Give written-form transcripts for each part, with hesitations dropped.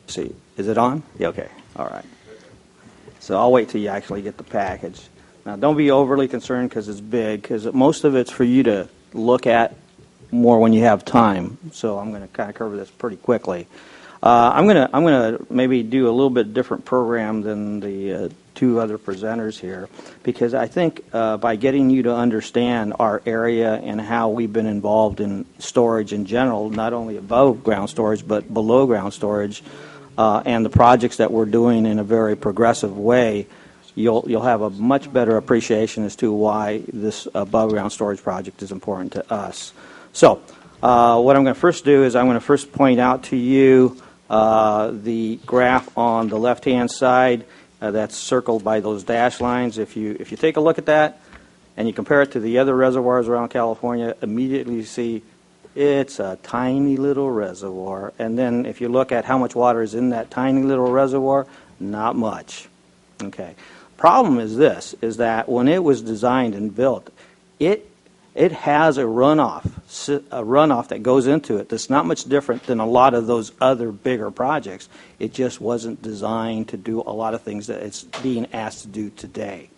See, is it on? Yeah, okay, all right. So I'll wait till you actually get the package. Now, don't be overly concerned because it's big, because most of it's for you to look at more when you have time. So I'm going to kind of cover this pretty quickly. I'm gonna maybe do a little bit different program than the two other presenters here, because I think by getting you to understand our area and how we've been involved in storage in general, not only above ground storage but below ground storage, and the projects that we're doing in a very progressive way, you'll have a much better appreciation as to why this above ground storage project is important to us. So what I'm going to first do is I'm going to first point out to you the graph on the left-hand side that's circled by those dash lines. If you take a look at that and you compare it to the other reservoirs around California, immediately you see it's a tiny little reservoir. And then if you look at how much water is in that tiny little reservoir, not much. Okay. Problem is this, is that when it was designed and built, it has a runoff that goes into it that's not much different than a lot of those other bigger projects. It just wasn't designed to do a lot of things that it's being asked to do today.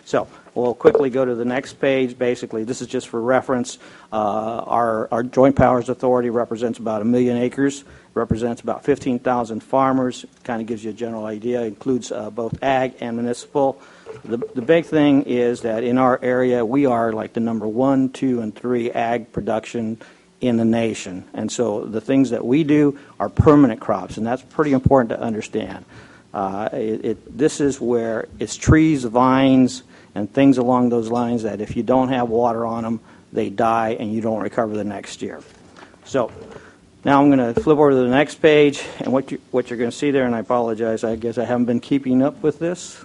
So we'll quickly go to the next page. Basically, this is just for reference. Our Joint Powers Authority represents about 1 million acres, represents about 15,000 farmers, kind of gives you a general idea, includes both ag and municipal. The big thing is that in our area, we are like the number 1, 2, and 3 ag production in the nation. And so the things that we do are permanent crops, and that's pretty important to understand. This is where it's trees, vines, and things along those lines that if you don't have water on them, they die and you don't recover the next year. So now I'm going to flip over to the next page, and what you're going to see there, and I apologize, I guess I haven't been keeping up with this.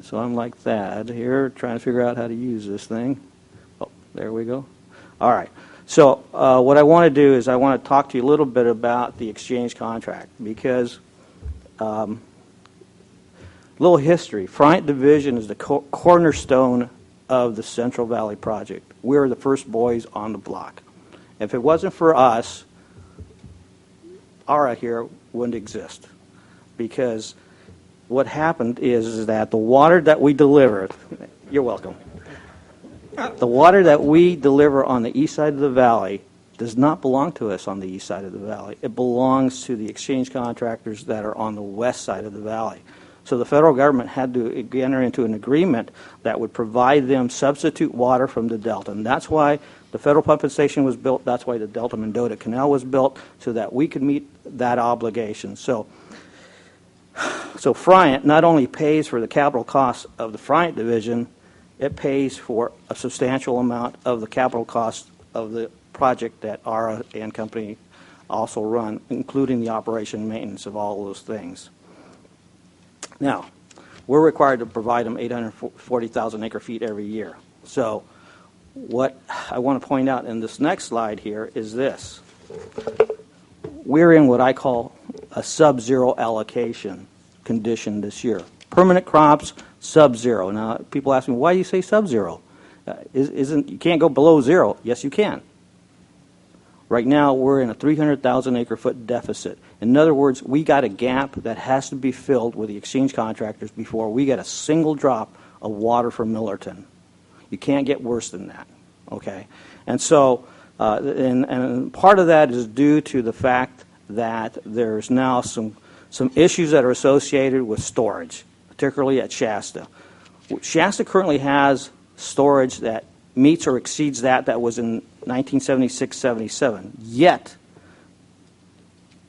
So I'm like that here, trying to figure out how to use this thing. Oh, there we go. All right. So what I want to do is I want to talk to you a little bit about the exchange contract, because little history. Friant Division is the cornerstone of the Central Valley Project. We're the first boys on the block. If it wasn't for us, ARA here wouldn't exist, because what happened is that the water that we deliver, you're welcome, the water that we deliver on the east side of the valley does not belong to us on the east side of the valley. It belongs to the exchange contractors that are on the west side of the valley. So the federal government had to enter into an agreement that would provide them substitute water from the Delta. And that's why the federal pumping station was built. That's why the Delta Mendota Canal was built, so that we could meet that obligation. So Friant not only pays for the capital costs of the Friant Division, it pays for a substantial amount of the capital costs of the project that ARA and company also run, including the operation and maintenance of all those things. Now, we're required to provide them 840,000 acre feet every year. So what I want to point out in this next slide here is this. We're in what I call a sub-zero allocation condition this year. Permanent crops, sub-zero. Now, people ask me, why do you say sub-zero? You can't go below zero. Yes, you can. Right now, we're in a 300,000 acre foot deficit. In other words, we got a gap that has to be filled with the exchange contractors before we get a single drop of water from Millerton. You can't get worse than that, okay? And so, and part of that is due to the fact that there's now some issues that are associated with storage, particularly at Shasta. Shasta currently has storage that meets or exceeds that was in 1976-77. Yet,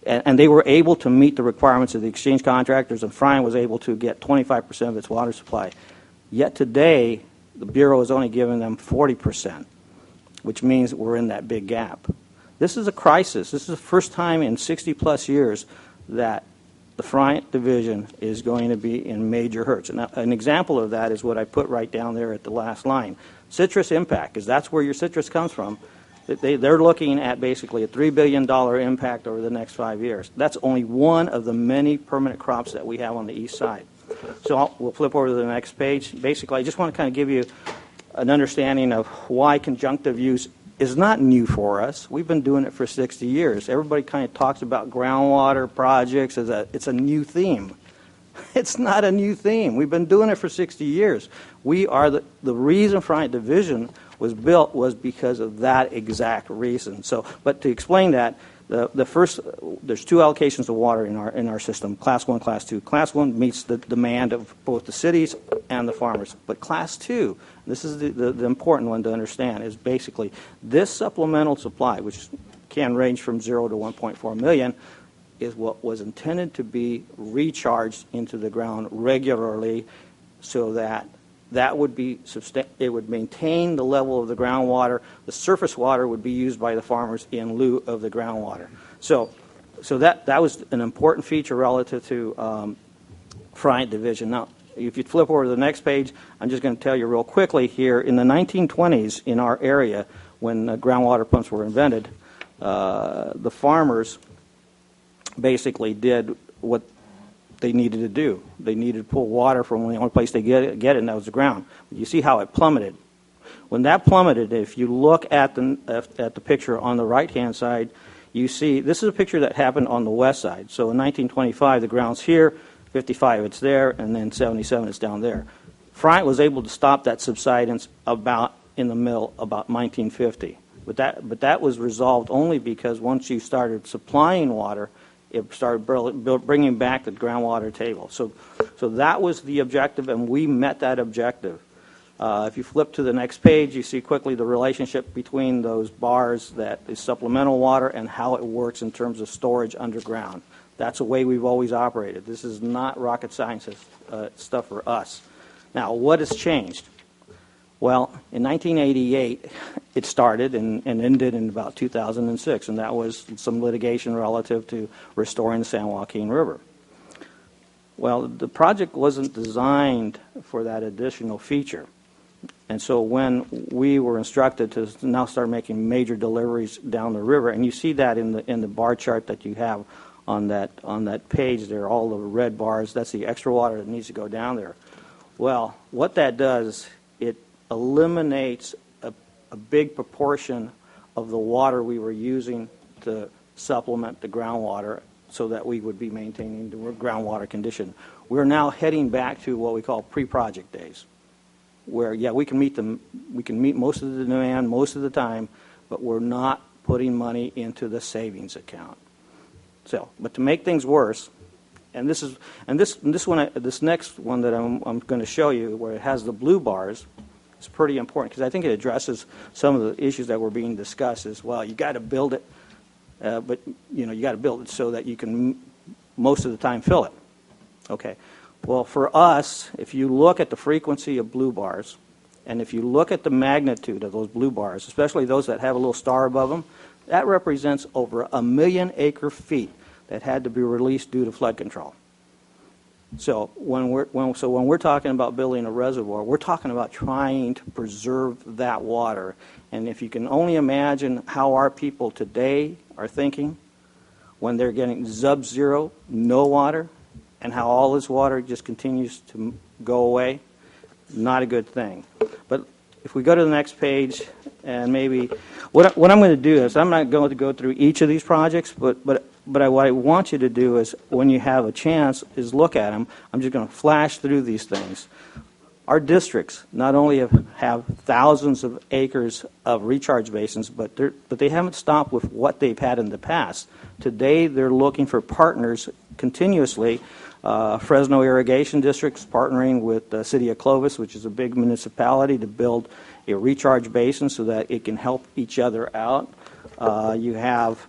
and they were able to meet the requirements of the exchange contractors, and Friant was able to get 25% of its water supply. Yet today, the Bureau is only giving them 40%, which means we're in that big gap. This is a crisis. This is the first time in 60-plus years that the Friant Division is going to be in major hurts. And an example of that is what I put right down there at the last line. Citrus impact, because that's where your citrus comes from. They're looking at basically a $3 billion impact over the next 5 years. That's only one of the many permanent crops that we have on the east side. So we'll flip over to the next page. Basically, I just want to kind of give you an understanding of why conjunctive use is not new for us. We've been doing it for 60 years. Everybody kind of talks about groundwater projects as it's a new theme. It's not a new theme. We've been doing it for 60 years. We are the reason Bryant Division was built was because of that exact reason. So, but to explain that, the first, there's two allocations of water in our system, Class 1, Class 2. Class 1 meets the demand of both the cities and the farmers. But Class 2, this is the important one to understand, is basically this supplemental supply, which can range from 0 to 1.4 million, is what was intended to be recharged into the ground regularly so that would be it would maintain the level of the groundwater. The surface water would be used by the farmers in lieu of the groundwater. So that was an important feature relative to Bryant Division. Now, if you flip over to the next page, I'm just going to tell you real quickly here. In the 1920s, in our area, when groundwater pumps were invented, the farmers basically did what they needed to do. They needed to pull water from the only place they get it, and that was the ground. You see how it plummeted. When that plummeted, if you look at the picture on the right-hand side, you see this is a picture that happened on the west side. So in 1925, the ground's here, 55 it's there, and then 77 it's down there. Bryant was able to stop that subsidence about in the middle, about 1950. But that was resolved only because once you started supplying water, it started bringing back the groundwater table. So that was the objective, and we met that objective. If you flip to the next page, you see quickly the relationship between those bars that is supplemental water and how it works in terms of storage underground. That's the way we've always operated. This is not rocket science stuff for us. Now, what has changed? Well, in 1988, it started and ended in about 2006, and that was some litigation relative to restoring the San Joaquin River. Well, the project wasn't designed for that additional feature. And so when we were instructed to now start making major deliveries down the river, and you see that in the bar chart that you have on that page there, all the red bars, that's the extra water that needs to go down there. Well, what that does, it eliminates a big proportion of the water we were using to supplement the groundwater so that we would be maintaining the groundwater condition. We're now heading back to what we call pre-project days, where, yeah, we can meet most of the demand most of the time, but we're not putting money into the savings account. So, but to make things worse, and this next one that I'm going to show you, where it has the blue bars, is pretty important because I think it addresses some of the issues that were being discussed. As well, you got to build it, but you got to build it so that you can most of the time fill it. Okay. Well, for us, if you look at the frequency of blue bars, and if you look at the magnitude of those blue bars, especially those that have a little star above them, that represents over 1 million acre-feet that had to be released due to flood control. So when we're talking about building a reservoir, we're talking about trying to preserve that water. And if you can only imagine how our people today are thinking when they're getting sub-zero, no water, and how all this water just continues to go away, not a good thing. But if we go to the next page, and maybe what I'm going to do is I'm not going to go through each of these projects, but what I want you to do is when you have a chance is look at them. I'm just going to flash through these things. Our districts not only have thousands of acres of recharge basins, but they haven't stopped with what they've had in the past. Today they're looking for partners continuously. Fresno Irrigation District's partnering with the city of Clovis, which is a big municipality, to build a recharge basin so that it can help each other out. You have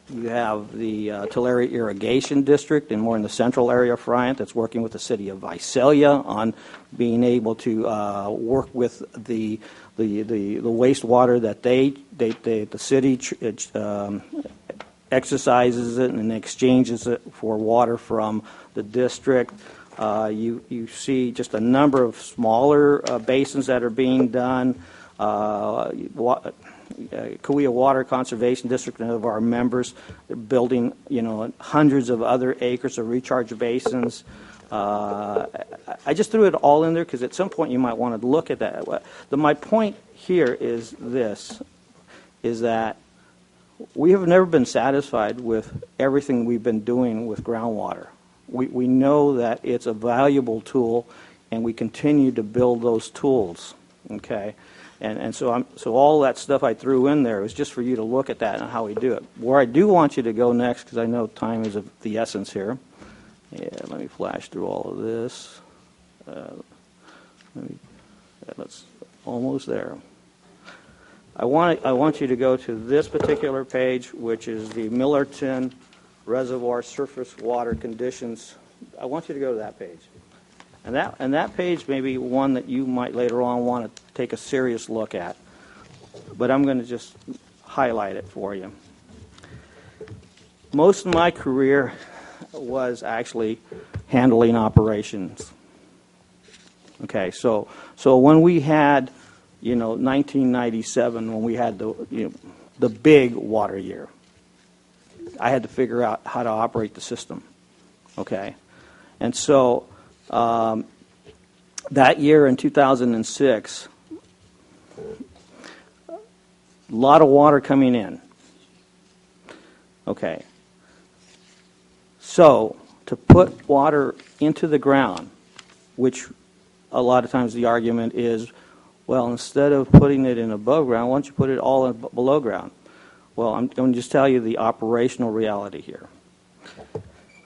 the Tulare Irrigation District, and more in the central area of Bryant, that's working with the city of Visalia on being able to work with the wastewater that the city exercises it and exchanges it for water from the district. You see just a number of smaller basins that are being done. Kauai Water Conservation District and of our members, they're building hundreds of other acres of recharge basins. I just threw it all in there because at some point you might want to look at that. My point here is this. is that we have never been satisfied with everything we've been doing with groundwater. We know that it's a valuable tool, and we continue to build those tools, okay? And so all that stuff I threw in there was just for you to look at that and how we do it. Where I do want you to go next, because I know time is of the essence here. Yeah, let me flash through all of this. Let's almost there. I want you to go to this particular page, which is the Millerton Reservoir Surface Water Conditions. I want you to go to that page. And that page may be one that you might later on want to take a serious look at. But I'm going to just highlight it for you. Most of my career was actually handling operations. Okay, so when we had, 1997, when we had the big water year, I had to figure out how to operate the system. Okay, and so that year in 2006, a lot of water coming in. Okay, so to put water into the ground, which a lot of times the argument is, well, instead of putting it in above ground, why don't you put it all in below ground? Well, I'm going to just tell you the operational reality here.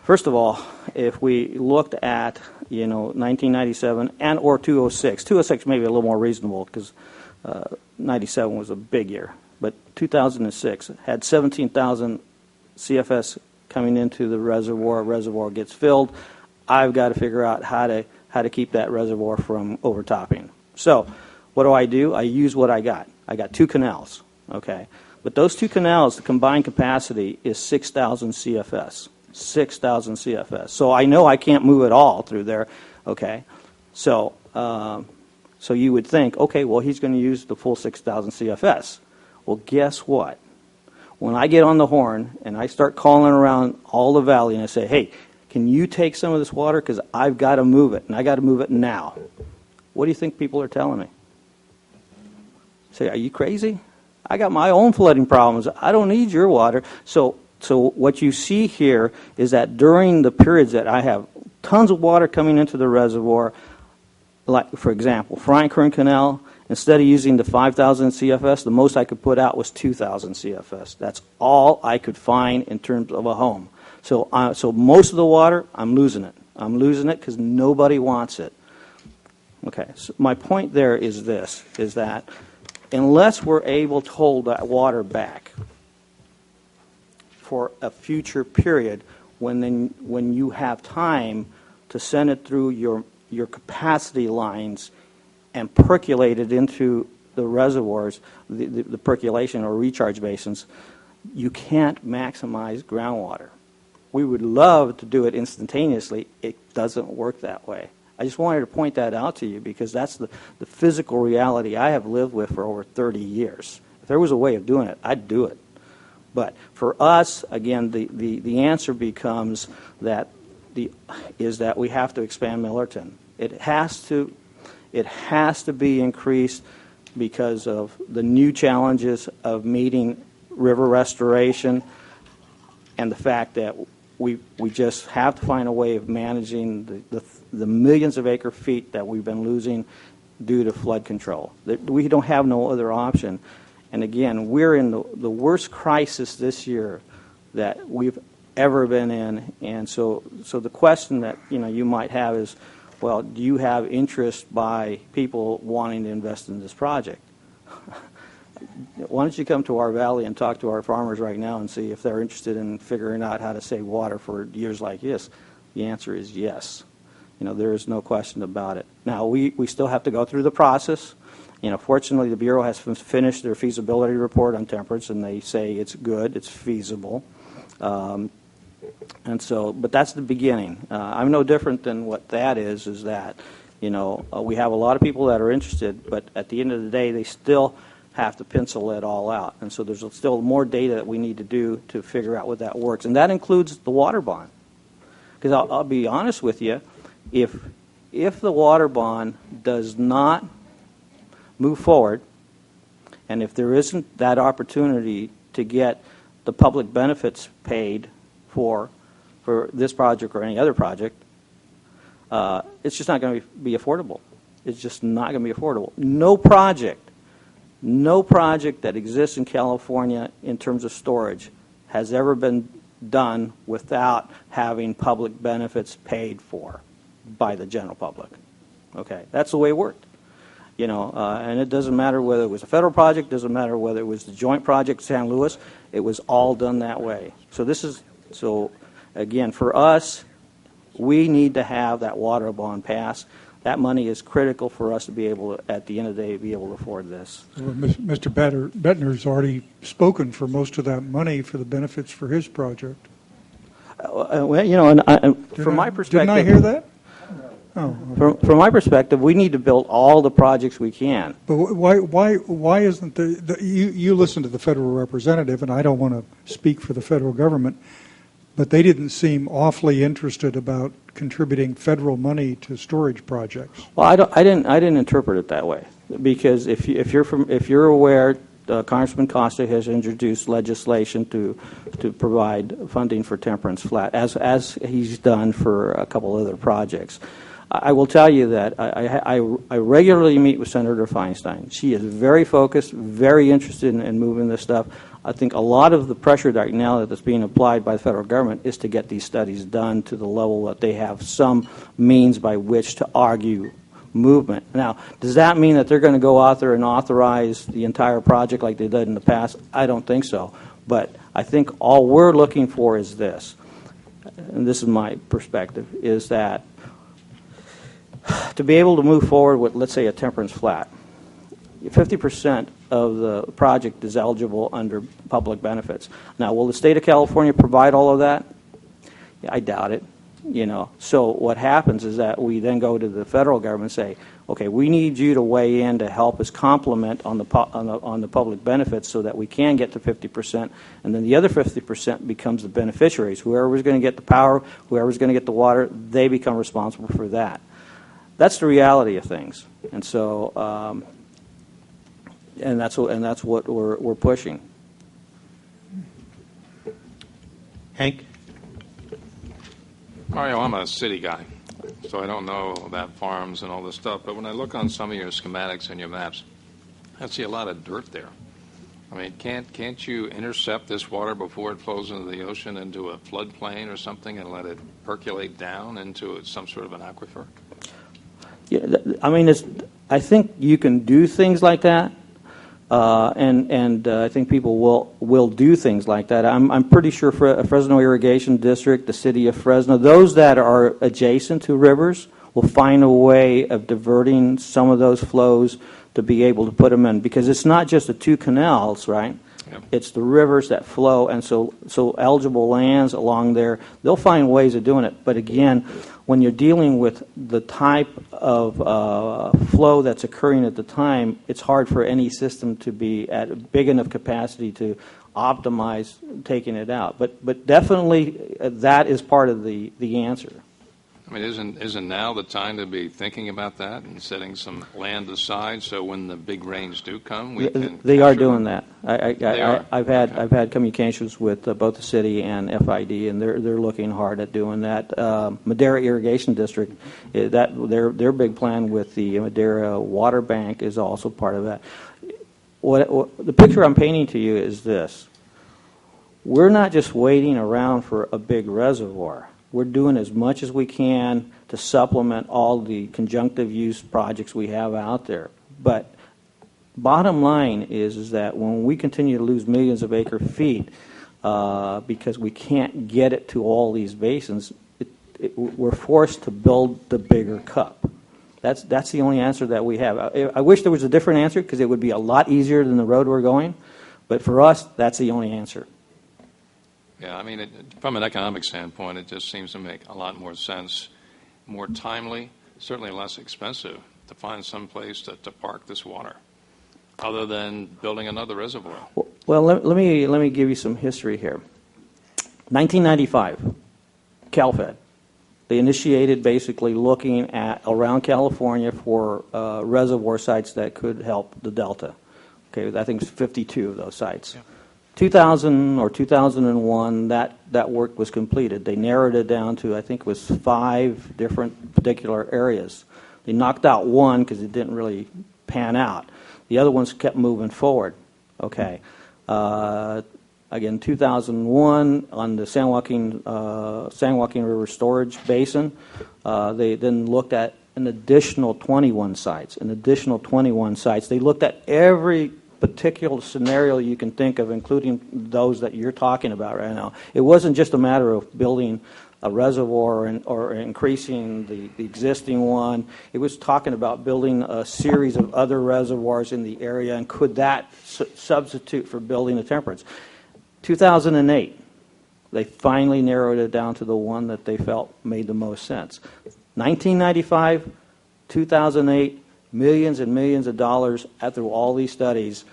First of all, if we looked at 1997 and or 206, 206 may be a little more reasonable because 97 was a big year, but 2006 had 17,000 CFS coming into the reservoir. Reservoir gets filled. I've got to figure out how to keep that reservoir from overtopping. So what do? I use what I got. I got 2 canals, okay? But those 2 canals, the combined capacity is 6,000 CFS. 6,000 CFS. So I know I can't move it all through there, okay? So you would think, okay, well, he's going to use the full 6,000 CFS. Well, guess what? When I get on the horn and I start calling around all the valley and I say, hey, can you take some of this water because I've got to move it, and I got to move it now? What do you think people are telling me? Say, are you crazy? I got my own flooding problems. I don't need your water. So what you see here is that during the periods that I have tons of water coming into the reservoir, like, for example, Frank Kern Canal, instead of using the 5,000 CFS, the most I could put out was 2,000 CFS. That's all I could find in terms of a home. So most of the water, I'm losing it. I'm losing it because nobody wants it. Okay, so my point there is this, is that unless we're able to hold that water back for a future period, when you have time to send it through your capacity lines and percolate it into the reservoirs, the percolation or recharge basins, you can't maximize groundwater. We would love to do it instantaneously. It doesn't work that way. I just wanted to point that out to you because that's the physical reality I have lived with for over 30 years. If there was a way of doing it, I'd do it. But for us, again, the answer becomes that that we have to expand Millerton. It has to be increased because of the new challenges of meeting river restoration and the fact that we just have to find a way of managing the millions of acre feet that we've been losing due to flood control. We don't have no other option. And again, we're in the worst crisis this year that we've ever been in. And so the question that you might have is, well, do you have interest by people wanting to invest in this project? Why don't you come to our valley and talk to our farmers right now and see if they're interested in figuring out how to save water for years like this? The answer is yes. There is no question about it. Now, we still have to go through the process. Fortunately, the Bureau has finished their feasibility report on temperance, and they say it's good, it's feasible. But that's the beginning. I'm no different than what that is that, we have a lot of people that are interested, but at the end of the day, they still have to pencil it all out. And so there's still more data that we need to do to figure out what that works. And that includes the water bond. Because I'll be honest with you, if the water bond does not move forward And if there isn't that opportunity to get the public benefits paid for this project or any other project, it's just not going to be affordable. It's just not going to be affordable. No project that exists in California in terms of storage has ever been done without having public benefits paid for by the general public. Okay, that's the way it worked. You know, and it doesn't matter whether it was a federal project, doesn't matter whether it was the joint project San Luis, it was all done that way. So again, for us, we need to have that water bond pass. That money is critical for us to be able to, at the end of the day, be able to afford this. Well, Mr. Bettner's already spoken for most of that money for the benefits for his project. Well, you know, from my perspective, didn't I hear that? Oh, okay. From my perspective, we need to build all the projects we can. But why isn't you listen to the federal representative, and I don't want to speak for the federal government, but they didn't seem awfully interested about contributing federal money to storage projects. Well, I didn't interpret it that way, because if you're aware, Congressman Costa has introduced legislation to provide funding for Temperance Flat, as he's done for a couple other projects. I will tell you that I regularly meet with Senator Feinstein. She is very focused, very interested in moving this stuff. I think a lot of the pressure right now that's being applied by the federal government is to get these studies done to the level that they have some means by which to argue movement. Now, does that mean that they're going to go out there and authorize the entire project like they did in the past? I don't think so. But I think all we're looking for is this, and this is my perspective, is that to be able to move forward with, let's say, a Temperance Flat, 50% of the project is eligible under public benefits. Now, will the state of California provide all of that? Yeah, I doubt it. You know, so what happens is that we then go to the federal government and say, okay, we need you to weigh in to help us complement on the public benefits so that we can get to 50%, and then the other 50% becomes the beneficiaries. Whoever's going to get the power, whoever's going to get the water, they become responsible for that. That's the reality of things, and so and that's what we're pushing. Hank? Mario, I'm a city guy, so I don't know about farms and all this stuff, but when I look on some of your schematics and your maps, I see a lot of dirt there. I mean, can't you intercept this water before it flows into the ocean into a floodplain or something and let it percolate down into some sort of an aquifer? Yeah, I mean, I think you can do things like that, and I think people will do things like that. I'm pretty sure Fresno Irrigation District, the city of Fresno, those that are adjacent to rivers will find a way of diverting some of those flows to be able to put them in, because it's not just the two canals, right? Yep. It's the rivers that flow, and so eligible lands along there, they'll find ways of doing it. But again, when you're dealing with the type of flow that's occurring at the time, it's hard for any system to be at a big enough capacity to optimize taking it out. But definitely that is part of the answer. I mean, isn't now the time to be thinking about that and setting some land aside so when the big rains do come, we can? They are doing that. I've had communications with both the city and FID, and they're looking hard at doing that. Madera Irrigation District, that their big plan with the Madera Water Bank is also part of that. The picture I'm painting to you is this: we're not just waiting around for a big reservoir. We're doing as much as we can to supplement all the conjunctive use projects we have out there. But bottom line is that when we continue to lose millions of acre feet because we can't get it to all these basins, we're forced to build the bigger cup. That's the only answer that we have. I wish there was a different answer, because it would be a lot easier than the road we're going. But for us, that's the only answer. Yeah, I mean, from an economic standpoint, it just seems to make a lot more sense, more timely, certainly less expensive to find some place to park this water, other than building another reservoir. Well, let me give you some history here. 1995, CalFed, they initiated basically looking at around California for reservoir sites that could help the Delta. Okay, I think it's 52 of those sites. Yeah. 2000 or 2001, that work was completed. They narrowed it down to, I think it was 5 different particular areas. They knocked out one because it didn't really pan out. The other ones kept moving forward. Okay. Again, 2001 on the San Joaquin River Storage Basin, they then looked at an additional 21 sites. They looked at every particular scenario you can think of, including those that you're talking about right now. It wasn't just a matter of building a reservoir or increasing the existing one. It was talking about building a series of other reservoirs in the area, and could that substitute for building a temperance? 2008, they finally narrowed it down to the one that they felt made the most sense. 1995, 2008, millions and millions of dollars through all these studies.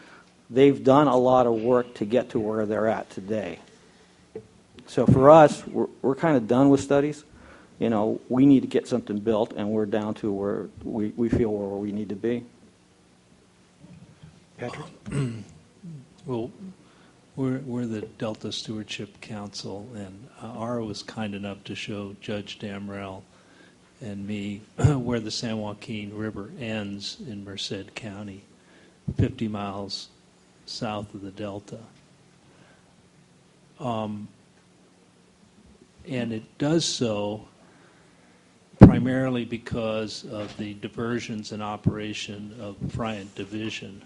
They've done a lot of work to get to where they're at today. So for us, we're kind of done with studies. You know, we need to get something built, and we're down to where we feel where we need to be. Patrick? Well, we're the Delta Stewardship Council, and Ara was kind enough to show Judge Damrell and me where the San Joaquin River ends in Merced County, 50 miles south of the Delta. And it does so primarily because of the diversions and operation of Friant Division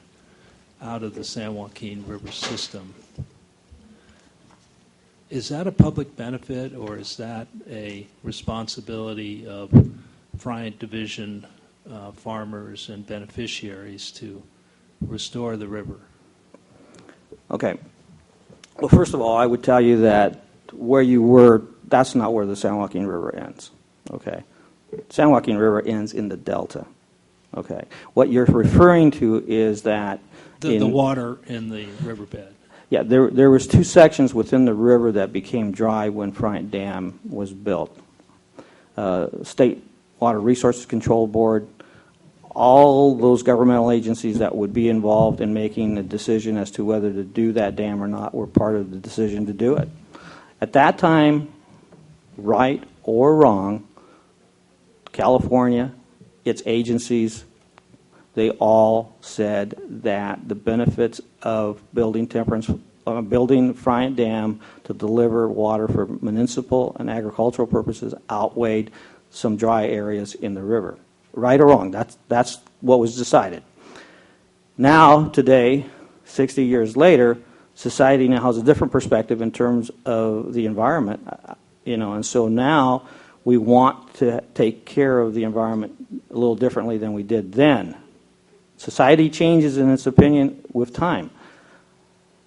out of the San Joaquin River system. Is that a public benefit, or is that a responsibility of Friant Division farmers and beneficiaries to restore the river? Okay. Well, first of all, I would tell you that where you were, that's not where the San Joaquin River ends. Okay. San Joaquin River ends in the Delta. Okay. What you're referring to is that the water in the riverbed. Yeah, there was 2 sections within the river that became dry when Friant Dam was built. State Water Resources Control Board, all those governmental agencies that would be involved in making a decision as to whether to do that dam or not were part of the decision to do it. At that time, right or wrong, California, its agencies, they all said that the benefits of building Friant Dam to deliver water for municipal and agricultural purposes outweighed some dry areas in the river. Right or wrong, that's what was decided. Now, today, 60 years later, society now has a different perspective in terms of the environment, and so now we want to take care of the environment a little differently than we did then. Society changes in its opinion with time.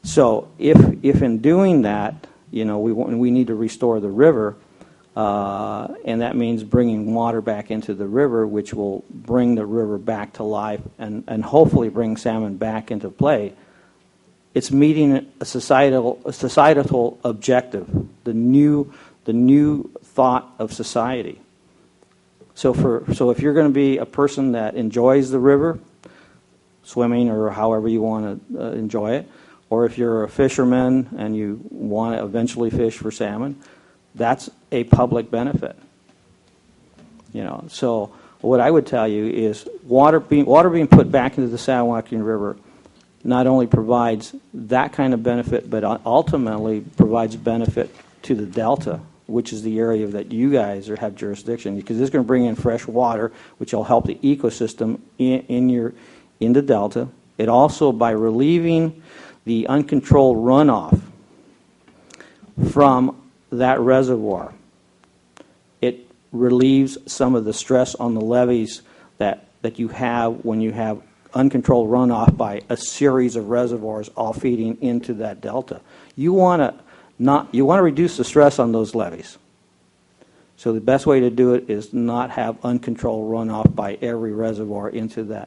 So if in doing that, we need to restore the river, and that means bringing water back into the river, which will bring the river back to life and hopefully bring salmon back into play. It's meeting a societal objective, the new thought of society. So if you're going to be a person that enjoys the river, swimming or however you want to enjoy it, or if you're a fisherman and you want to eventually fish for salmon, that's a public benefit. So what I would tell you is water being put back into the San Joaquin River not only provides that kind of benefit, but ultimately provides benefit to the Delta, which is the area that you guys have jurisdiction, because it's going to bring in fresh water, which will help the ecosystem in the Delta. It also, by relieving the uncontrolled runoff from that reservoir, it relieves some of the stress on the levees that you have when you have uncontrolled runoff by a series of reservoirs all feeding into that delta. You want to reduce the stress on those levees. So the best way to do it is not have uncontrolled runoff by every reservoir into the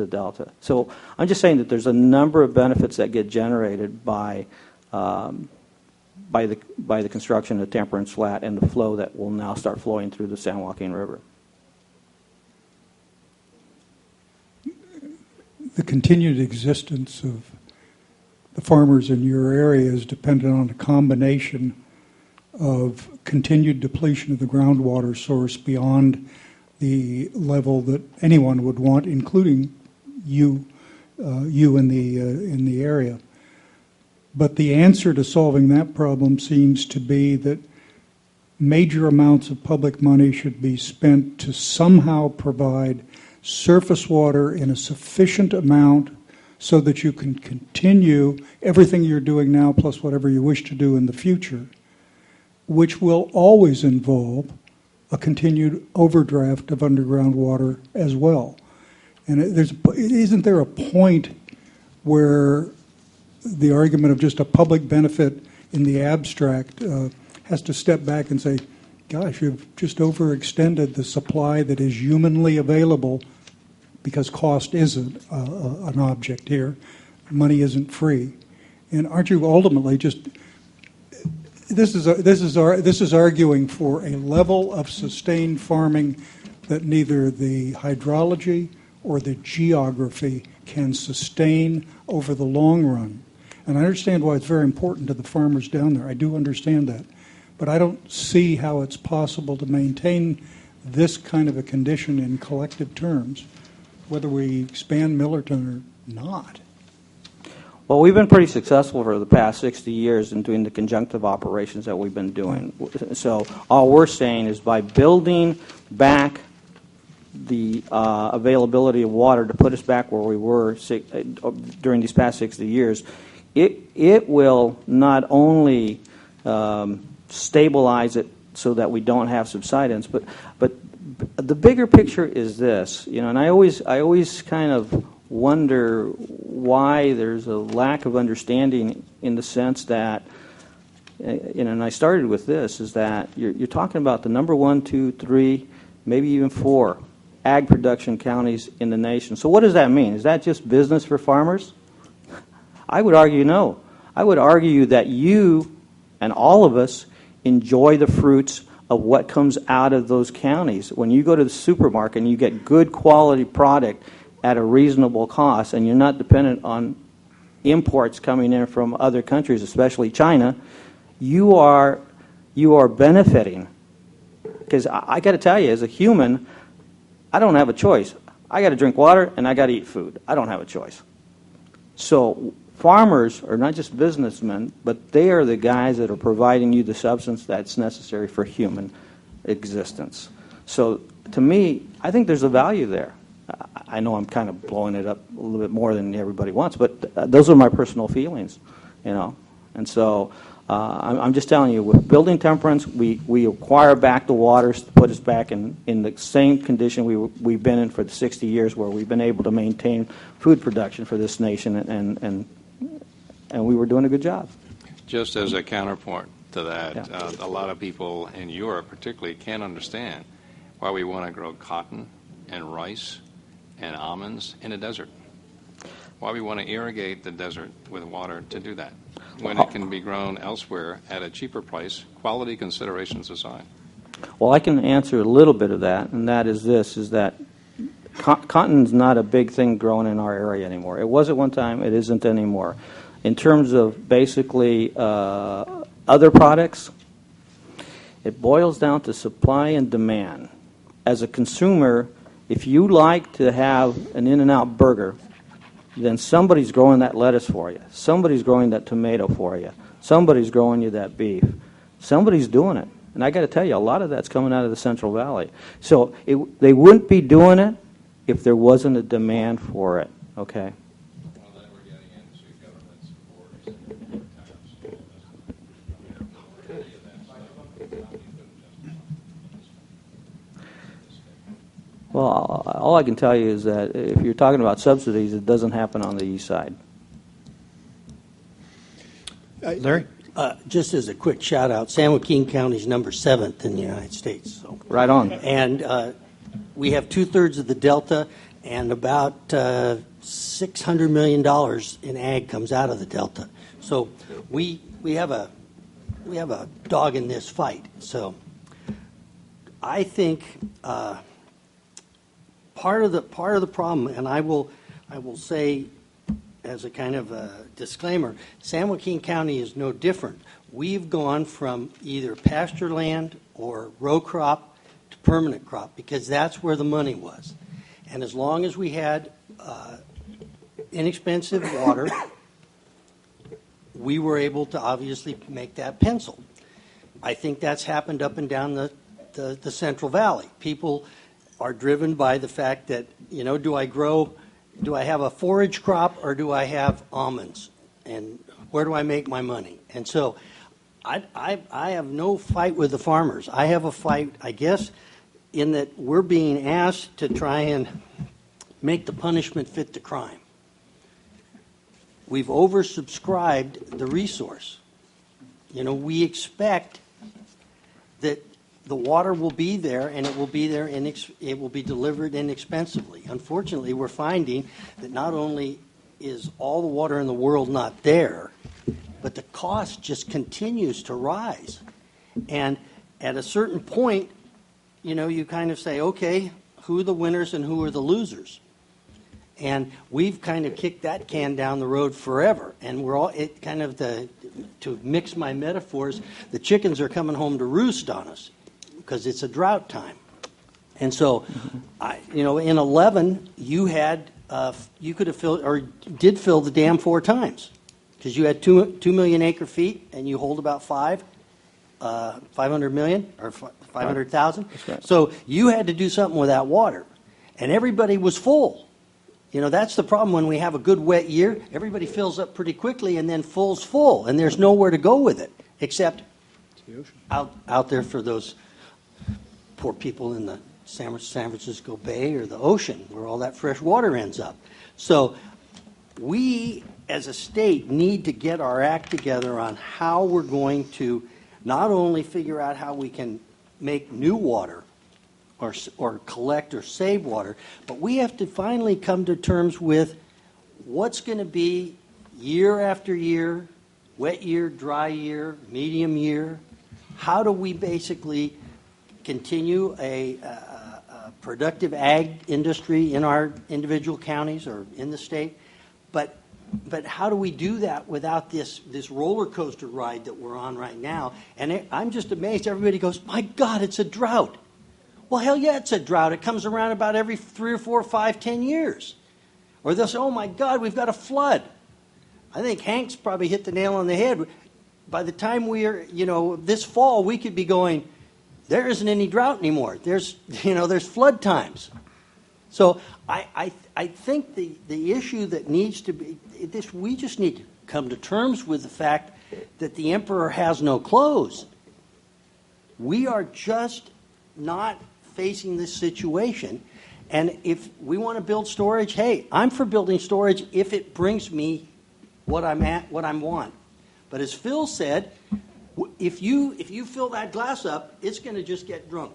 delta. So I'm just saying that there's a number of benefits that get generated by the construction of Temperance Flat and the flow that will now start flowing through the San Joaquin River. the continued existence of the farmers in your area is dependent on a combination of continued depletion of the groundwater source beyond the level that anyone would want, including you in the area. But the answer to solving that problem seems to be that major amounts of public money should be spent to somehow provide surface water in a sufficient amount so that you can continue everything you're doing now plus whatever you wish to do in the future, which will always involve a continued overdraft of underground water as well. And isn't there a point where the argument of just a public benefit in the abstract has to step back and say, gosh, you've just overextended the supply that is humanly available, because cost isn't an object here. Money isn't free. And aren't you ultimately just, this is arguing for a level of sustained farming that neither the hydrology or the geography can sustain over the long run. And I understand why it's very important to the farmers down there. I do understand that. But I don't see how it's possible to maintain this kind of a condition in collective terms, whether we expand Millerton or not. Well, we've been pretty successful for the past 60 years in doing the conjunctive operations that we've been doing. So all we're saying is by building back the availability of water to put us back where we were during these past 60 years, it will not only stabilize it so that we don't have subsidence, but the bigger picture is this, and I always kind of wonder why there's a lack of understanding in the sense that, and I started with this, is that you're talking about the number 1, 2, 3, maybe even 4 ag production counties in the nation. So what does that mean? Is that just business for farmers? I would argue no. I would argue that you and all of us enjoy the fruits of what comes out of those counties. When you go to the supermarket and you get good quality product at a reasonable cost, and you're not dependent on imports coming in from other countries, especially China, you are benefiting. Because I got to tell you, as a human, I don't have a choice. I got to drink water and I got to eat food. I don't have a choice. So farmers are not just businessmen, but they are the guys that are providing you the substance that's necessary for human existence. So to me, I think there's a value there. I know I'm kind of blowing it up a little bit more than everybody wants, but those are my personal feelings, And so I'm just telling you, with building temperance, we acquire back the waters to put us back in the same condition we've been in for the 60 years, where we've been able to maintain food production for this nation, and we were doing a good job. Just as a counterpoint to that, Yeah. a lot of people in Europe particularly can't understand why we want to grow cotton and rice and almonds in a desert. Why we want to irrigate the desert with water to do that, when it can be grown elsewhere at a cheaper price, quality considerations aside. Well, I can answer a little bit of that, and that is this, is that cotton's not a big thing growing in our area anymore. It was at one time, it isn't anymore. In terms of basically other products, it boils down to supply and demand. As a consumer, if you like to have an In-N-Out burger, then somebody's growing that lettuce for you. Somebody's growing that tomato for you. Somebody's growing you that beef. Somebody's doing it. And I got to tell you, a lot of that's coming out of the Central Valley. So they wouldn't be doing it if there wasn't a demand for it, okay? Well, then we're getting into government support. Well, all I can tell you is that if you're talking about subsidies, it doesn't happen on the east side. Larry? Just as a quick shout out, San Joaquin County is number 7th in the United States. So. Right on. And we have 2/3 of the Delta, and about $600 million in ag comes out of the Delta. So we have a dog in this fight. So I think part of the problem, and I will I will say, as a kind of a disclaimer, San Joaquin County is no different. We've gone from either pasture land or row crop to permanent crop because that's where the money was. And as long as we had inexpensive water, we were able to obviously make that pencil. I think that's happened up and down the Central Valley. People are driven by the fact that, do I have a forage crop or do I have almonds? And where do I make my money? And so I have no fight with the farmers. I have a fight, I guess, in that we're being asked to try and make the punishment fit the crime. We've oversubscribed the resource. We expect that the water will be there, and it will be there, and it will be delivered inexpensively. Unfortunately, we're finding that not only is all the water in the world not there, but the cost just continues to rise. And at a certain point, you kind of say, okay, who are the winners and who are the losers? And we've kind of kicked that can down the road forever. And we're all, to mix my metaphors, the chickens are coming home to roost on us because it's a drought time. And so, in 11, you could have filled, or did fill the dam 4 times because you had 2 million acre feet and you hold about 500 million or 500,000. Right. So you had to do something with that water. And everybody was full. That's the problem when we have a good wet year. Everybody fills up pretty quickly and then full's full, and there's nowhere to go with it except out there for those poor people in the San Francisco Bay or the ocean where all that fresh water ends up. So we, as a state, need to get our act together on how we're going to not only figure out how we can make new water or collect or save water, but we have to finally come to terms with what's going to be year after year, wet year, dry year, medium year. How do we basically continue a productive ag industry in our individual counties or in the state? But how do we do that without this roller coaster ride that we're on right now? And I'm just amazed. Everybody goes, my God, it's a drought. Well, hell yeah, it's a drought. It comes around about every 3 or 4, 5, 10 years. Or they'll say, oh my God, we've got a flood. I think Hank's probably hit the nail on the head. By the time we're, this fall, we could be going, there isn't any drought anymore. There's flood times. So I think the issue that needs to be, we just need to come to terms with the fact that the emperor has no clothes. We are just not facing this situation. And if we want to build storage, hey, I'm for building storage if it brings me what I want. But as Phil said, if you fill that glass up, it's going to just get drunk.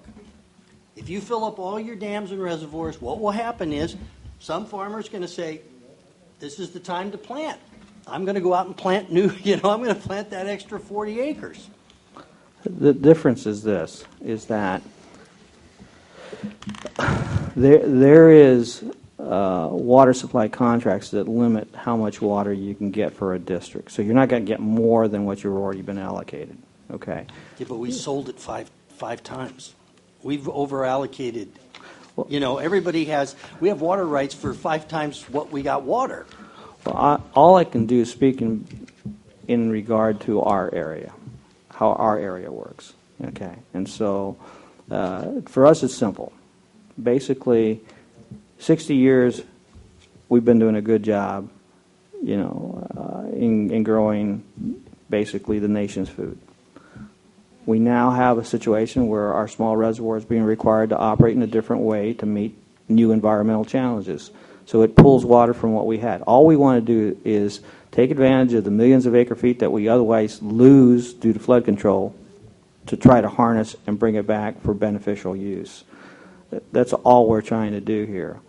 If you fill up all your dams and reservoirs, what will happen is some farmer's going to say, this is the time to plant. I'm going to go out and plant new, I'm going to plant that extra 40 acres. The difference is this, is that there is water supply contracts that limit how much water you can get for a district. So you're not going to get more than what you've already been allocated. Okay. Yeah, but we sold it five times. We've over allocated. Everybody we have water rights for 5 times what we got water. Well, all I can do is speak in regard to our area, how our area works. Okay. And so for us, it's simple. Basically, 60 years, we've been doing a good job, in growing basically the nation's food. We now have a situation where our small reservoir is being required to operate in a different way to meet new environmental challenges. So it pulls water from what we had. All we want to do is take advantage of the millions of acre feet that we otherwise lose due to flood control to try to harness and bring it back for beneficial use. That's all we're trying to do here.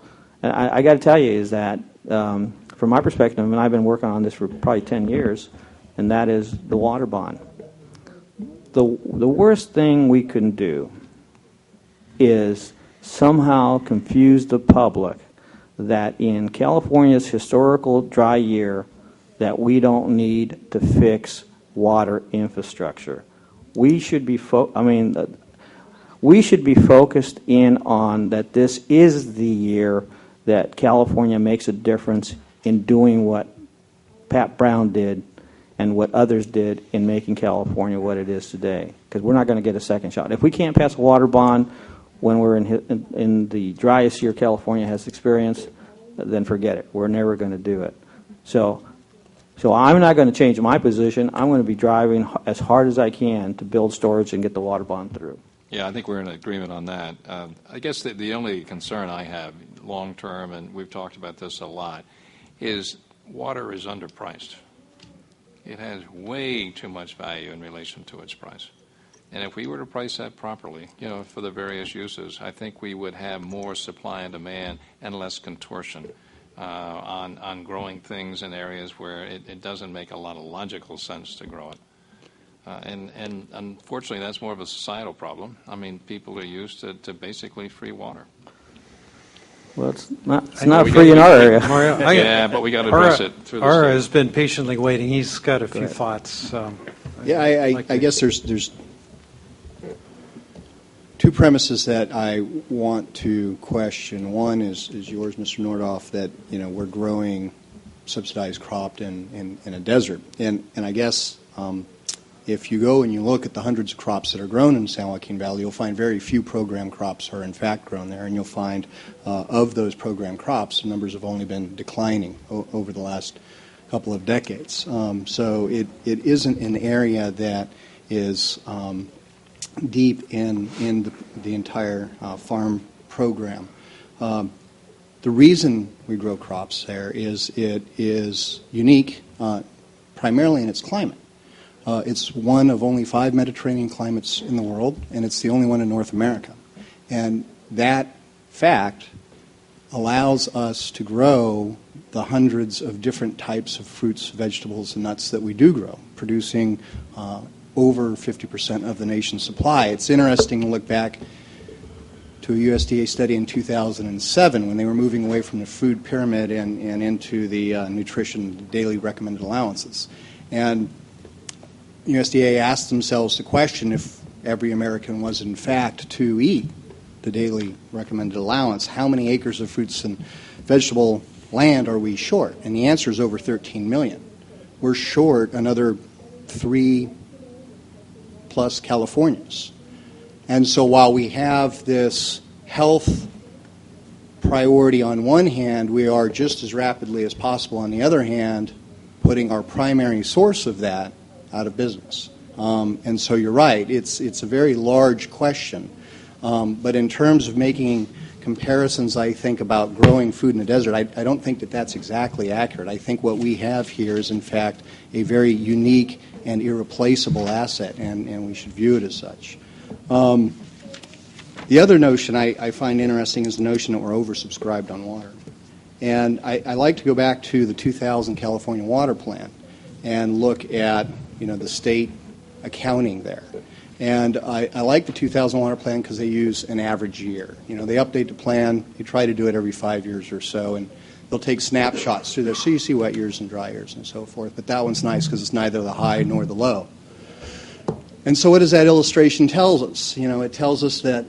And I got to tell you is that from my perspective, and I've been working on this for probably 10 years, and that is the water bond. The worst thing we can do is somehow confuse the public that in California's historical dry year, that we don't need to fix water infrastructure. We should be we should be focused in on that this is the year that California makes a difference in doing what Pat Brown did and what others did in making California what it is today. Because we're not going to get a second shot. If we can't pass a water bond when we're in the driest year California has experienced, then forget it. We're never going to do it. So I'm not going to change my position. I'm going to be driving as hard as I can to build storage and get the water bond through. Yeah, I think we're in agreement on that. I guess the only concern I have long term, and we've talked about this a lot, is water is underpriced. It has way too much value in relation to its price. And if we were to price that properly, for the various uses, I think we would have more supply and demand and less contortion on growing things in areas where it doesn't make a lot of logical sense to grow it. And unfortunately, that's more of a societal problem. I mean, people are used to basically free water. Well, it's not free in our area. Mario, Yeah, but we got to address it through the Ara state. has been patiently waiting. He's got a few thoughts. I guess there's two premises that I want to question. One is yours, Mr. Nordoff, that we're growing subsidized crop in a desert, and I guess if you go and you look at the hundreds of crops that are grown in San Joaquin Valley, you'll find very few program crops are in fact grown there, and you'll find of those program crops, the numbers have only been declining over the last couple of decades. So it isn't an area that is deep in the entire farm program. The reason we grow crops there is it is unique primarily in its climate. It's one of only 5 Mediterranean climates in the world, and it's the only one in North America. And that fact allows us to grow the hundreds of different types of fruits, vegetables, and nuts that we do grow, producing over 50% of the nation's supply. It's interesting to look back to a USDA study in 2007 when they were moving away from the food pyramid and into the nutrition daily recommended allowances. And USDA asked themselves the question, if every American was in fact to eat the daily recommended allowance, how many acres of fruits and vegetable land are we short? And the answer is over 13 million. We're short another 3+ Californias. And so while we have this health priority on one hand, we are just as rapidly as possible on the other hand putting our primary source of that out of business. And so you're right, it's a very large question. But in terms of making comparisons, I think, about growing food in the desert, I don't think that that's exactly accurate. I think what we have here is, in fact, a very unique and irreplaceable asset, and we should view it as such. The other notion I find interesting is the notion that we're oversubscribed on water. And I like to go back to the 2000 California Water Plan and look at the state accounting there. And I like the 2000 Water Plan because they use an average year. They update the plan. They try to do it every 5 years or so, and they'll take snapshots through there. So you see wet years and dry years and so forth. But that one's nice because it's neither the high nor the low. And so what does that illustration tell us? It tells us that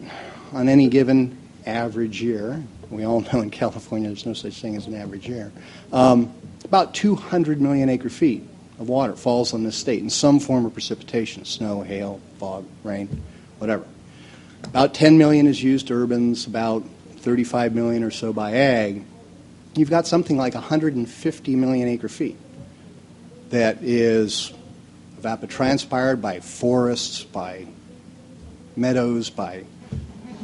on any given average year, we all know in California there's no such thing as an average year, about 200 million acre feet of water falls on this state in some form of precipitation, snow, hail, fog, rain, whatever. About 10 million is used to urbans, about 35 million or so by ag. You've got something like 150 million acre feet that is evapotranspired by forests, by meadows, by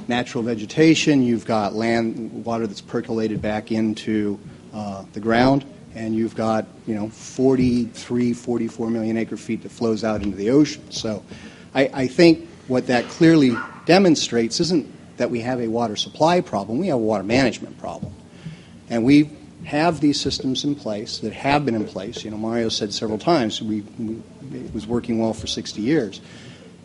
natural vegetation. You've got land, water that's percolated back into the ground. And you've got, 43, 44 million acre feet that flows out into the ocean. So I think what that clearly demonstrates isn't that we have a water supply problem, we have a water management problem. And we have these systems in place that have been in place. Mario said several times it was working well for 60 years.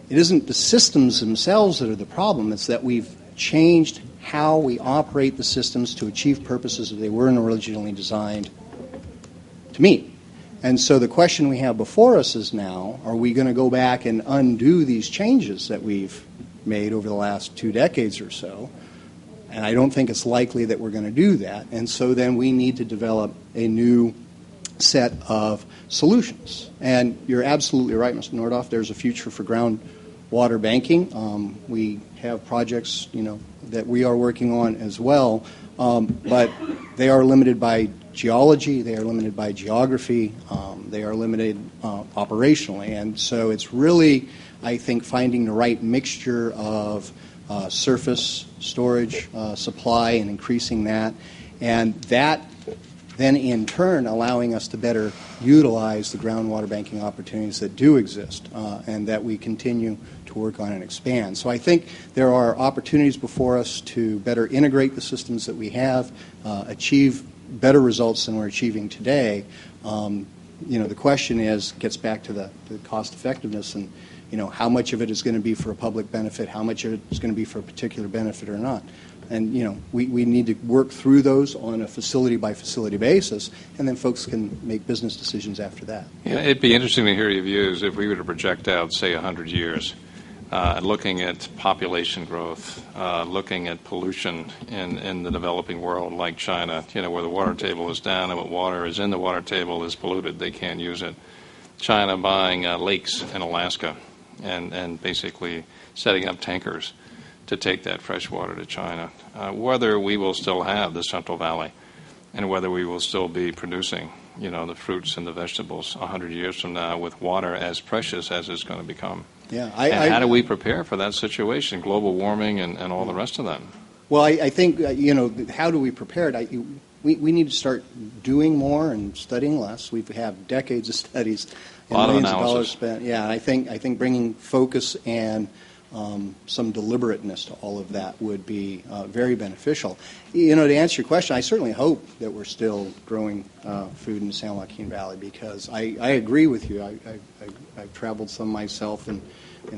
It isn't the systems themselves that are the problem, it's that we've changed how we operate the systems to achieve purposes that they were originally designed to meet. And so the question we have before us is now, are we going to go back and undo these changes that we've made over the last 2 decades or so? And I don't think it's likely that we're going to do that. And so then we need to develop a new set of solutions. And you're absolutely right, Mr. Nordoff. There's a future for groundwater banking. We have projects, that we are working on as well. But they are limited by geology, they are limited by geography, they are limited operationally. And so it's really, I think, finding the right mixture of surface storage, supply, and increasing that. And that then in turn allowing us to better utilize the groundwater banking opportunities that do exist and that we continue to work on and expand. So I think there are opportunities before us to better integrate the systems that we have, achieve better results than we're achieving today. The question gets back to the cost effectiveness and, how much of it is going to be for a public benefit, how much of it is going to be for a particular benefit or not. And, we need to work through those on a facility-by-facility basis, and then folks can make business decisions after that. Yeah, it'd be interesting to hear your views if we were to project out, say, 100 years, looking at population growth, looking at pollution in the developing world like China, where the water table is down and what water is in the water table is polluted. They can't use it. China buying lakes in Alaska and basically setting up tankers to take that fresh water to China, whether we will still have the Central Valley and whether we will still be producing, the fruits and the vegetables 100 years from now with water as precious as it's going to become. Yeah, how do we prepare for that situation, global warming and all the rest of that? Well, I think, how do we prepare it? We need to start doing more and studying less. We have decades of studies and millions of dollars spent. Yeah, I think bringing focus and some deliberateness to all of that would be very beneficial. To answer your question, I certainly hope that we're still growing food in the San Joaquin Valley because I agree with you. I've traveled some myself and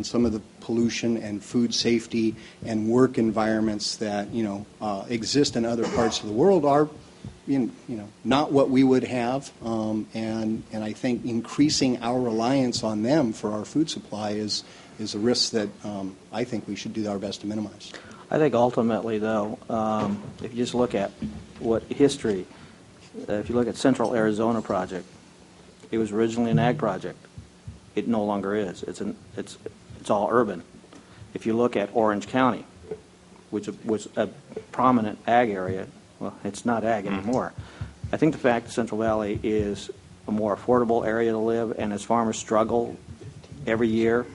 some of the pollution and food safety and work environments that exist in other parts of the world are not what we would have, and I think increasing our reliance on them for our food supply is a risk that I think we should do our best to minimize. I think ultimately, though, if you just look at what history, if you look at Central Arizona project, it was originally an ag project. It no longer is. It's all urban. If you look at Orange County, which was a prominent ag area, well, it's not ag anymore. I think the fact that Central Valley is a more affordable area to live, and as farmers struggle every year,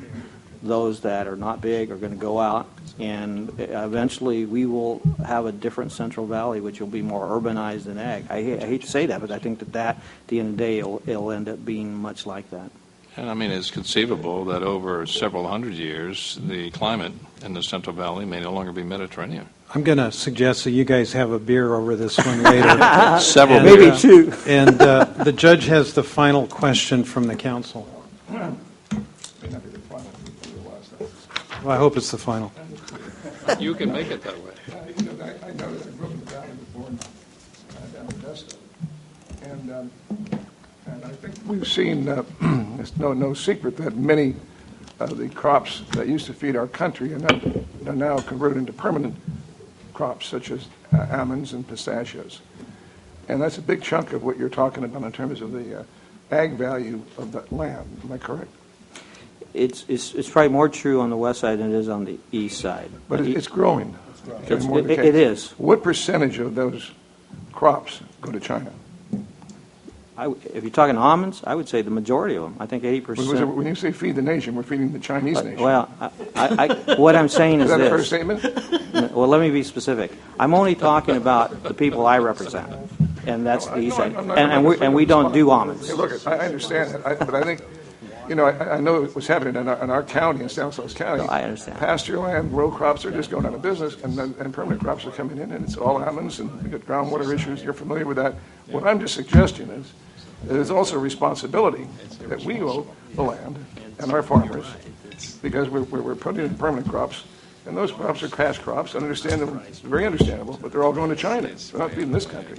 those that are not big are going to go out, and eventually we will have a different Central Valley, which will be more urbanized than ag. I hate to say that, but I think that at the end of the day, it'll end up being much like that. And I mean, it's conceivable that over several hundred years, the climate in the Central Valley may no longer be Mediterranean. I'm going to suggest that you guys have a beer over this one later. Several and, maybe two. And the judge has the final question from the council. Well, I hope it's the final. You can make it that way. I know that I grew up in the valley before down in Augusta, and I think we've seen. It's no secret that many of the crops that used to feed our country are now converted into permanent crops, such as almonds and pistachios, and that's a big chunk of what you're talking about in terms of the ag value of that land. Am I correct? It's probably more true on the west side than it is on the east side. But it's growing. It is. What percentage of those crops go to China? If you're talking almonds, I would say the majority of them. I think 80%. When you say feed the nation, we're feeding the Chinese nation. Well, what I'm saying is that this. a fair statement? Well, let me be specific. I'm only talking about the people I represent, and that's the east side. And we don't do almonds. Hey, look, I understand that, but I think, I know what's happening in our county, in Southwest County. No, I understand. Pasture land, row crops are just going out of business, and permanent crops are coming in, and it's all almonds, and we got groundwater issues. You're familiar with that. What I'm just suggesting is that there's also a responsibility that we owe the land and our farmers, because we're putting in permanent crops, And those crops are cash crops, understandable, very understandable, but they're all going to China. They're not feeding this country.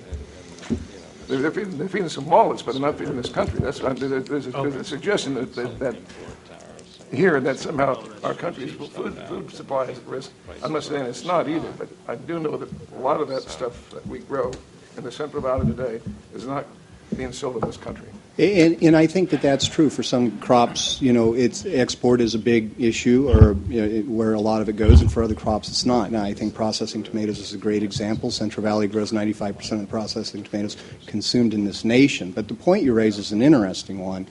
They're feeding some wallets, but they're not feeding this country. There's a suggestion that here that somehow our country's food supply is at risk. I'm not saying it's not either, but I do know that a lot of that stuff that we grow in the Central Valley today is not being sold in this country. And I think that that's true for some crops. It's export is a big issue, or where a lot of it goes, and for other crops it's not. Now, I think processing tomatoes is a great example. Central Valley grows 95% of the processing tomatoes consumed in this nation. But the point you raise is an interesting one,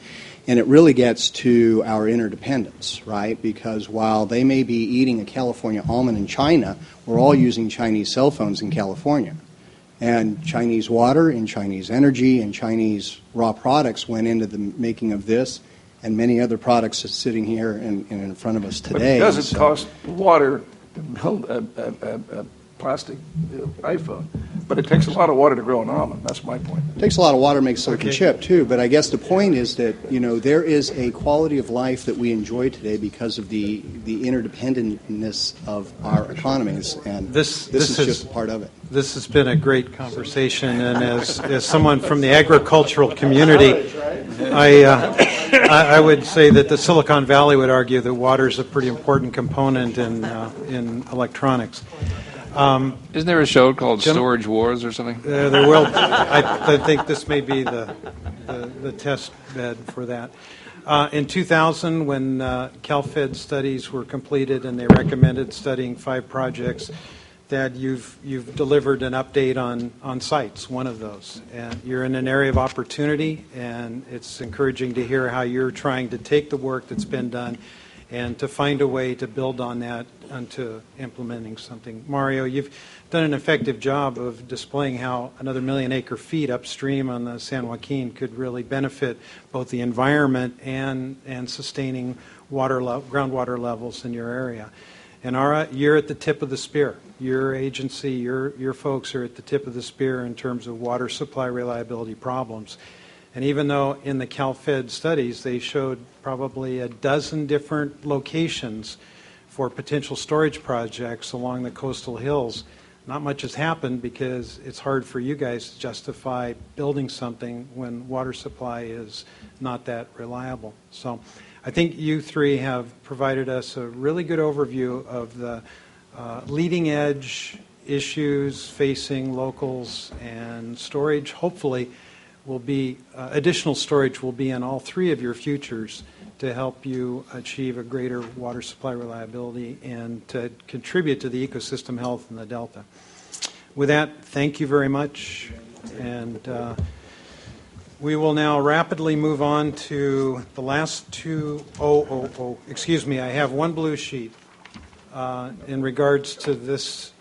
and it really gets to our interdependence, right? Because while they may be eating a California almond in China, we're all using Chinese cell phones in California. And Chinese water and Chinese energy and Chinese raw products went into the making of this and many other products that's sitting here and in front of us today. But it doesn't cost water to build a plastic iPhone, but it takes a lot of water to grow an almond. That's my point. It takes a lot of water to make silicon chip, too. But I guess the point is that, there is a quality of life that we enjoy today because of the interdependentness of our economies. And this is just a part of it. This has been a great conversation, and as someone from the agricultural community, I would say that the Silicon Valley would argue that water is a pretty important component in electronics. Isn't there a show called Storage Wars or something? There will. I think this may be the test bed for that. In 2000, when CalFed studies were completed and they recommended studying 5 projects, Dad, you've delivered an update on sites, one of those. And you're in an area of opportunity, and it's encouraging to hear how you're trying to take the work that's been done and to find a way to build on that onto implementing something. Mario, you've done an effective job of displaying how another 1 million acre feet upstream on the San Joaquin could really benefit both the environment and sustaining groundwater levels in your area. And Ara, you're at the tip of the spear. Your agency, your folks are at the tip of the spear in terms of water supply reliability problems. And even though in the CalFed studies they showed probably a dozen different locations for potential storage projects along the coastal hills, not much has happened because it's hard for you guys to justify building something when water supply is not that reliable. So I think you three have provided us a really good overview of the leading edge issues facing locals, and storage hopefully will be, additional storage will be in all 3 of your futures to help you achieve a greater water supply reliability and to contribute to the ecosystem health in the Delta. With that, thank you very much, and we will now rapidly move on to the last 2. Excuse me, I have one blue sheet in regards to this